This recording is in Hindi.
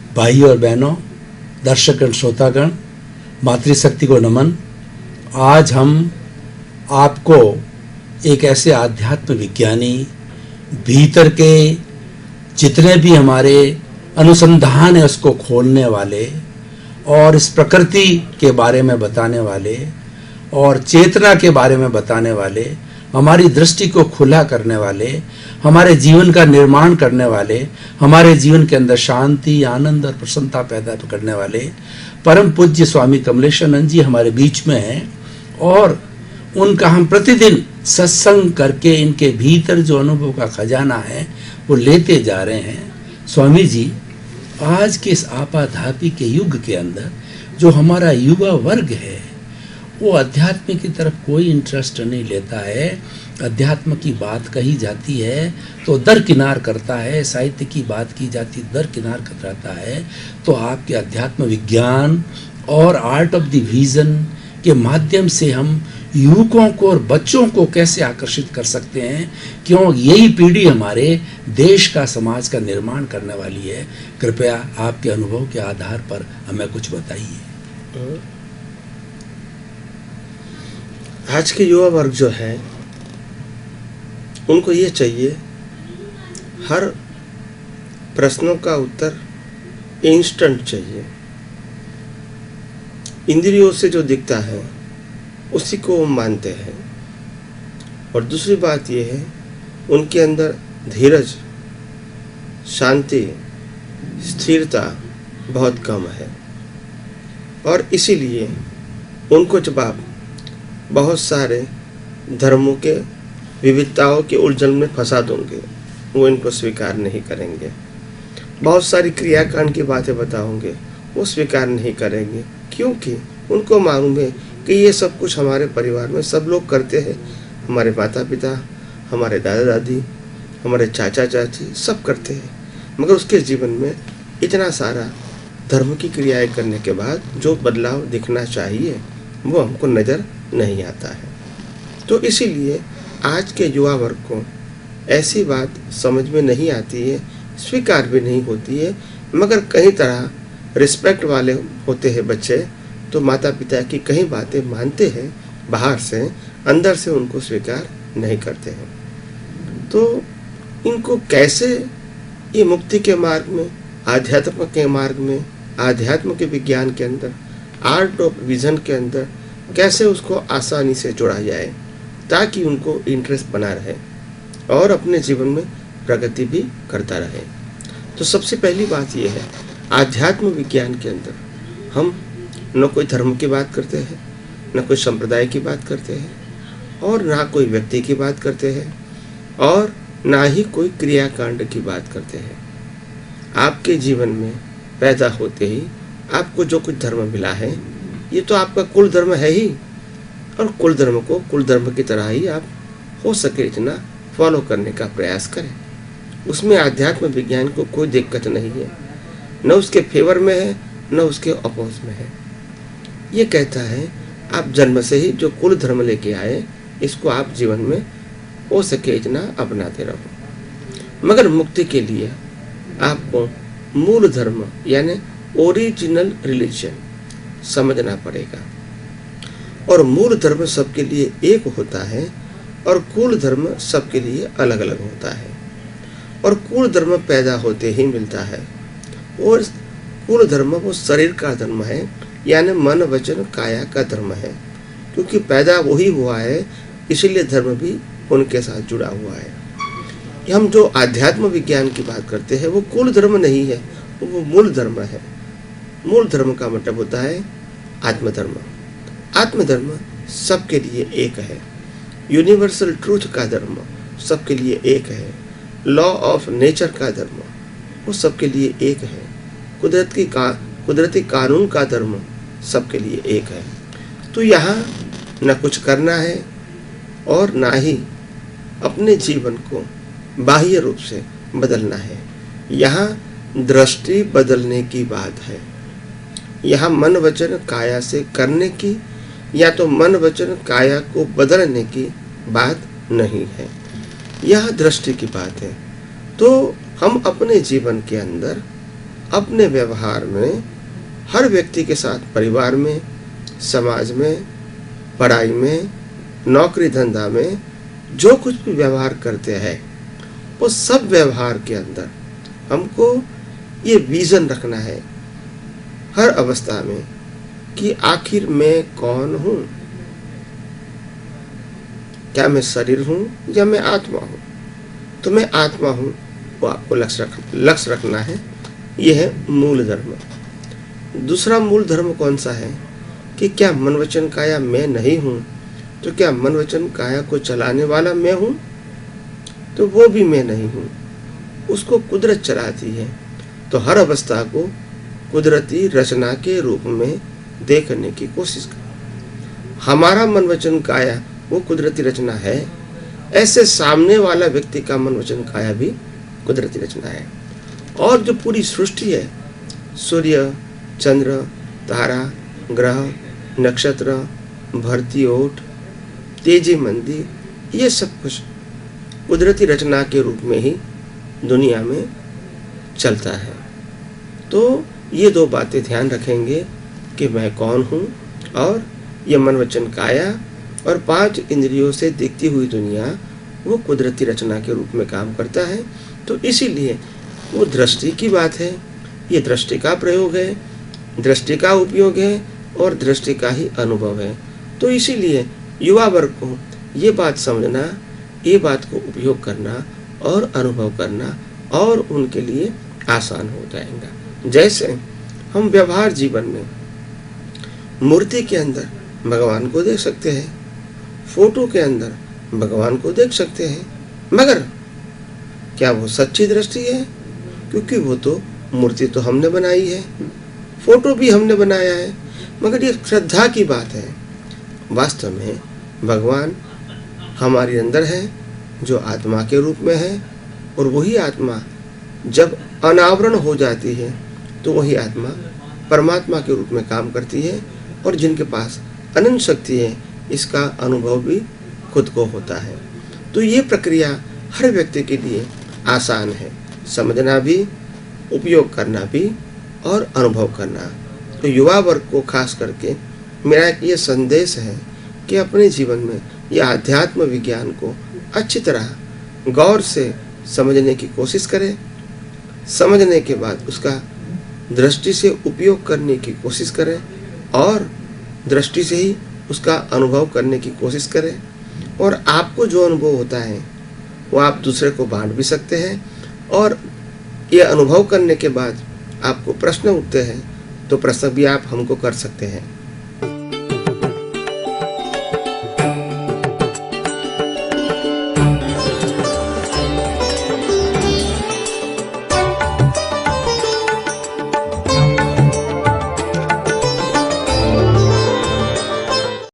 भाई और बहनों, दर्शकगण, श्रोतागण, मातृशक्ति को नमन। आज हम आपको एक ऐसे आध्यात्म विज्ञानी, भीतर के जितने भी हमारे अनुसंधान है उसको खोलने वाले और इस प्रकृति के बारे में बताने वाले और चेतना के बारे में बताने वाले, हमारी दृष्टि को खुला करने वाले, हमारे जीवन का निर्माण करने वाले, हमारे जीवन के अंदर शांति, आनंद और प्रसन्नता पैदा करने वाले परम पूज्य स्वामी कमलेशानंद जी हमारे बीच में हैं और उनका हम प्रतिदिन सत्संग करके इनके भीतर जो अनुभव का खजाना है वो लेते जा रहे हैं। स्वामी जी, आज के इस आपाधापी के युग के अंदर जो हमारा युवा वर्ग है वो अध्यात्म की तरफ कोई इंटरेस्ट नहीं लेता है। अध्यात्म की बात कही जाती है तो दरकिनार करता है, साहित्य की बात की जाती दरकिनार करता है। तो आपके अध्यात्म विज्ञान और आर्ट ऑफ द विजन के माध्यम से हम युवकों को और बच्चों को कैसे आकर्षित कर सकते हैं, क्यों यही पीढ़ी हमारे देश का, समाज का निर्माण करने वाली है। कृपया आपके अनुभव के आधार पर हमें कुछ बताइए। आज के युवा वर्ग जो है उनको ये चाहिए हर प्रश्नों का उत्तर इंस्टेंट चाहिए। इंद्रियों से जो दिखता है उसी को वो मानते हैं। और दूसरी बात ये है, उनके अंदर धीरज, शांति, स्थिरता बहुत कम है। और इसीलिए उनको जब आप बहुत सारे धर्मों के विविधताओं के उलझन में फंसा दोगे, वो इनको स्वीकार नहीं करेंगे। बहुत सारी क्रियाकांड की बातें बताओगे, वो स्वीकार नहीं करेंगे, क्योंकि उनको मालूम है कि ये सब कुछ हमारे परिवार में सब लोग करते हैं। हमारे माता पिता, हमारे दादा दादी, हमारे चाचा चाची सब करते हैं, मगर उसके जीवन में इतना सारा धर्म की क्रियाएं करने के बाद जो बदलाव दिखना चाहिए वो हमको नज़र नहीं आता है। तो इसीलिए आज के युवा वर्ग को ऐसी बात समझ में नहीं आती है, स्वीकार भी नहीं होती है। मगर कई तरह रिस्पेक्ट वाले होते हैं बच्चे, तो माता पिता की कई बातें मानते हैं बाहर से, अंदर से उनको स्वीकार नहीं करते हैं। तो इनको कैसे ये मुक्ति के मार्ग में, आध्यात्म के मार्ग में, आध्यात्म के विज्ञान के अंदर, आर्ट ऑफ विजन के अंदर कैसे उसको आसानी से जोड़ा जाए ताकि उनको इंटरेस्ट बना रहे और अपने जीवन में प्रगति भी करता रहे। तो सबसे पहली बात यह है, आध्यात्म विज्ञान के अंदर हम न कोई धर्म की बात करते हैं, न कोई संप्रदाय की बात करते हैं और ना कोई व्यक्ति की बात करते हैं और ना ही कोई क्रियाकांड की बात करते हैं। आपके जीवन में पैदा होते ही आपको जो कुछ धर्म मिला है ये तो आपका कुल धर्म है ही, और कुल धर्म को कुल धर्म की तरह ही आप हो सके इतना फॉलो करने का प्रयास करें। उसमें आध्यात्म विज्ञान को कोई दिक्कत नहीं है, न उसके फेवर में है न उसके अपोज में है। ये कहता है आप जन्म से ही जो कुल धर्म लेके आए इसको आप जीवन में हो सके इतना अपनाते रहो। मगर मुक्ति के लिए आपको मूल धर्म यानी ओरिजिनल रिलीजन समझना पड़ेगा। और मूल धर्म सबके लिए एक होता है और कुल धर्म सबके लिए अलग अलग होता है। और कुल धर्म पैदा होते ही मिलता है और कुल धर्म वो शरीर का धर्म है, यानी मन वचन काया का धर्म है। क्योंकि पैदा वही हुआ है इसीलिए धर्म भी उनके साथ जुड़ा हुआ है। हम जो आध्यात्म विज्ञान की बात करते हैं वो कुल धर्म नहीं है, वो मूल धर्म है। मूल धर्म का मतलब होता है आत्मधर्म। आत्मधर्म सबके लिए एक है। यूनिवर्सल ट्रूथ का धर्म सबके लिए एक है। लॉ ऑफ नेचर का धर्म वो सबके लिए एक है। कुदरती कानून का धर्म सबके लिए एक है। तो यहाँ न कुछ करना है और ना ही अपने जीवन को बाह्य रूप से बदलना है। यहाँ दृष्टि बदलने की बात है। यहाँ मन वचन काया से करने की या तो मन वचन काया को बदलने की बात नहीं है, यह दृष्टि की बात है। तो हम अपने जीवन के अंदर अपने व्यवहार में हर व्यक्ति के साथ, परिवार में, समाज में, पढ़ाई में, नौकरी धंधा में जो कुछ भी व्यवहार करते हैं, वो सब व्यवहार के अंदर हमको ये विजन रखना है हर अवस्था में कि आखिर मैं कौन हूँ। क्या मैं शरीर हूँ या मैं आत्मा हूँ? तो मैं आत्मा हूँ, वो आपको लक्ष्य रखना है। ये है मूल धर्म। दूसरा मूल धर्म कौन सा है कि क्या मन वचन काया मैं नहीं हूँ? तो क्या मन वचन काया को चलाने वाला मैं हूँ? तो वो भी मैं नहीं हूँ, उसको कुदरत चलाती है। तो हर अवस्था को कुदरती रचना के रूप में देखने की कोशिश कर। हमारा मन वचन काया वो कुदरती रचना है, ऐसे सामने वाला व्यक्ति का मन वचन काया भी कुदरती रचना है। और जो पूरी सृष्टि है, सूर्य, चंद्र, तारा, ग्रह, नक्षत्र, भरती ओट, तेजी मंदी, ये सब कुछ कुदरती रचना के रूप में ही दुनिया में चलता है। तो ये दो बातें ध्यान रखेंगे कि मैं कौन हूँ, और ये मन वचन काया और 5 इंद्रियों से दिखती हुई दुनिया वो कुदरती रचना के रूप में काम करता है। तो इसीलिए वो दृष्टि की बात है, ये दृष्टि का प्रयोग है, दृष्टि का उपयोग है और दृष्टि का ही अनुभव है। तो इसीलिए युवा वर्ग को ये बात समझना, ये बात को उपयोग करना और अनुभव करना और उनके लिए आसान हो जाएगा। जैसे हम व्यवहार जीवन में मूर्ति के अंदर भगवान को देख सकते हैं, फोटो के अंदर भगवान को देख सकते हैं, मगर क्या वो सच्ची दृष्टि है? क्योंकि वो तो मूर्ति तो हमने बनाई है, फोटो भी हमने बनाया है, मगर ये श्रद्धा की बात है। वास्तव में भगवान हमारे अंदर है, जो आत्मा के रूप में है, और वही आत्मा जब अनावरण हो जाती है तो वही आत्मा परमात्मा के रूप में काम करती है, और जिनके पास अनंत शक्ति है, इसका अनुभव भी खुद को होता है। तो ये प्रक्रिया हर व्यक्ति के लिए आसान है, समझना भी, उपयोग करना भी और अनुभव करना। तो युवा वर्ग को खास करके मेरा एक ये संदेश है कि अपने जीवन में यह आध्यात्म विज्ञान को अच्छी तरह गौर से समझने की कोशिश करें, समझने के बाद उसका दृष्टि से उपयोग करने की कोशिश करें, और दृष्टि से ही उसका अनुभव करने की कोशिश करें। और आपको जो अनुभव होता है वो आप दूसरे को बांट भी सकते हैं, और ये अनुभव करने के बाद आपको प्रश्न उठते हैं तो प्रश्न भी आप हमको कर सकते हैं।